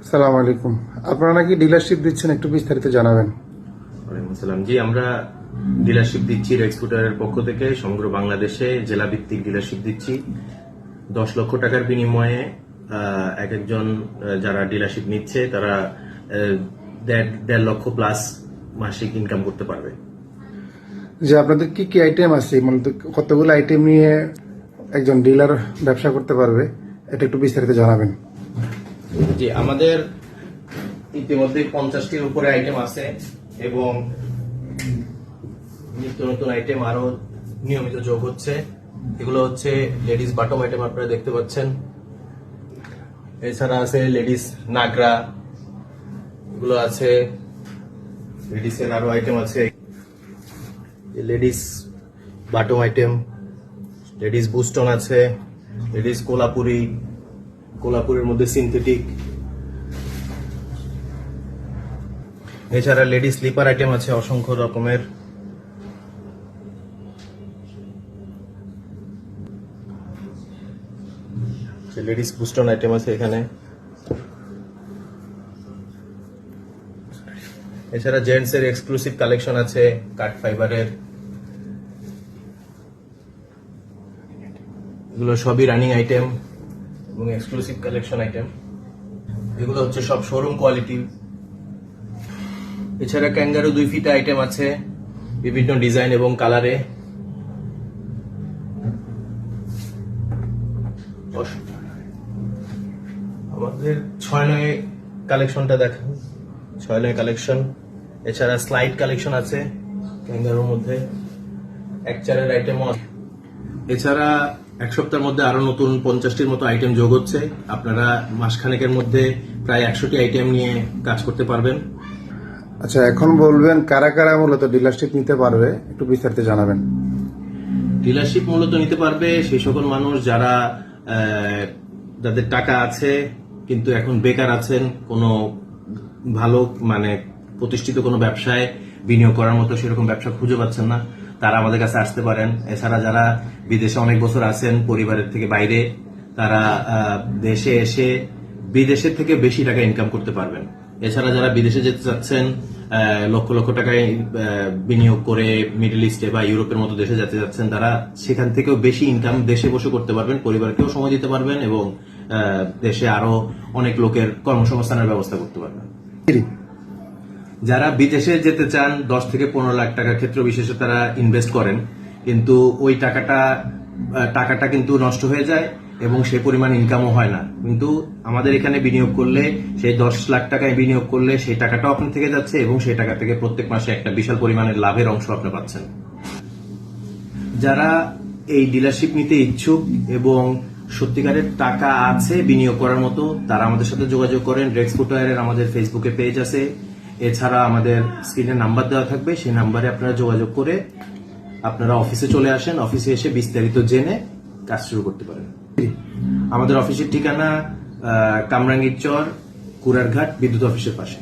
সালাম আলাইকুম। আপনারা নাকি ডিলারশিপ দিচ্ছেন, একটু বিস্তারিত জানাবেন। ওয়ালাইকুম আসসালাম। জি, আমরা ডিলারশিপ দিচ্ছি রেক্সপুটারের পক্ষ থেকে সমগ্র বাংলাদেশে জেলা ভিত্তিক ডিলারশিপ দিচ্ছি। 10 লক্ষ টাকার বিনিময়ে এক একজন যারা ডিলারশিপ নিচ্ছে তারা 1.5 লক্ষ প্লাস মাসিক ইনকাম করতে পারবে। যে আপনাদের কি কি আইটেম আছে, মানে কতগুলো আইটেম নিয়ে একজন ডিলার ব্যবসা করতে পারবে, এটা একটু বিস্তারিত জানাবেন। জি, আমাদের ইতিমধ্যে 50টির উপরে আইটেম আছে এবং নিত্য নতুন আইটেম আরো নিয়মিত যোগ হচ্ছে। এগুলো হচ্ছে লেডিস বাটম আইটেম, আপনারা দেখতে পাচ্ছেন। এছাড়া আছে লেডিস নাগরা, এগুলো আছে। লেডিসের আরো আইটেম আছে, লেডিস বাটম আইটেম, লেডিস বুস্টন আছে, লেডিস কোলাপুরের মধ্যে সিনথেটিক। এছাড়া লেডিস স্লিপার আইটেম আছে অসংখ্য রকমের। লেডিস বুস্টন আইটেম আছে এখানে। এছাড়া জেন্টস এর এক্সক্লুসিভ কালেকশন আছে কাট ফাইবারের। এগুলো সবই রানিং আইটেম এবং এক্সক্লুসিভ কালেকশন আইটেম। এগুলো হচ্ছে সব শোরুম কোয়ালিটি। এছাড়া ক্যাঙ্গারু 2 ফিট আইটেম আছে বিভিন্ন ডিজাইন এবং কালারে। আমাদের 6-9 কালেকশনটা দেখেন, 6-9 কালেকশন। এছাড়া স্লাইড কালেকশন আছে ক্যাঙ্গারুর মধ্যে, এক চারের আইটেমও আছে। এছাড়া এক সপ্তাহের মধ্যে আরো নতুন 50টির মতো আইটেম যোগ হচ্ছে। আপনারা মাসখানেকের মধ্যে প্রায় 100টি আইটেম নিয়ে কাজ করতে পারবেন। আচ্ছা, এখন বলবেন কারা কারা মূলত ডিলারশিপ নিতে পারবে, একটু বিস্তারিত জানাবেন। ডিলারশিপ মূলত নিতে পারবে সেই সকল মানুষ যারা যাদের টাকা আছে কিন্তু এখন বেকার আছেন, কোনো ভালো মানে প্রতিষ্ঠিত কোনো ব্যবসায় বিনিয়োগ করার মতো সেরকম ব্যবসা খুঁজে পাচ্ছেন না, তারা আমাদের কাছে আসতে পারেন। এছাড়া যারা বিদেশে অনেক বছর আছেন পরিবারের থেকে বাইরে, তারা দেশে এসে বিদেশের থেকে বেশি টাকা ইনকাম করতে পারবেন। এছাড়া যারা বিদেশে যেতে চাচ্ছেন লক্ষ লক্ষ টাকায় বিনিয়োগ করে মিডল ইস্টে বা ইউরোপের মতো দেশে যেতে যাচ্ছেন, তারা সেখান থেকেও বেশি ইনকাম দেশে বসে করতে পারবেন, পরিবারকেও সময় দিতে পারবেন এবং দেশে আরো অনেক লোকের কর্মসংস্থানের ব্যবস্থা করতে পারবেন। যারা বিদেশে যেতে চান 10 থেকে 15 লাখ টাকা ক্ষেত্র বিশেষে তারা ইনভেস্ট করেন, কিন্তু ওই টাকাটা কিন্তু নষ্ট হয়ে যায় এবং সে পরিমাণ ইনকামও হয় না। কিন্তু আমাদের এখানে বিনিয়োগ করলে, সেই 10 লাখ টাকায় বিনিয়োগ করলে সেই টাকাটাও আপনার থেকে যাচ্ছে এবং সেই টাকা থেকে প্রত্যেক মাসে একটা বিশাল পরিমাণের লাভের অংশ আপনি পাচ্ছেন। যারা এই ডিলারশিপ নিতে ইচ্ছুক এবং সত্যিকারের টাকা আছে বিনিয়োগ করার মতো, তারা আমাদের সাথে যোগাযোগ করেন। রেক্সপুটারের আমাদের ফেসবুকে পেজ আছে, এছাড়া আমাদের স্ক্রিনে নাম্বার দেওয়া থাকবে, সেই নাম্বারে আপনারা যোগাযোগ করে আপনারা অফিসে চলে আসেন। অফিসে এসে বিস্তারিত জেনে কাজ শুরু করতে পারেন। আমাদের অফিসের ঠিকানা কামরাঙ্গীর চর, কুড়ারঘাট বিদ্যুৎ অফিসের পাশে।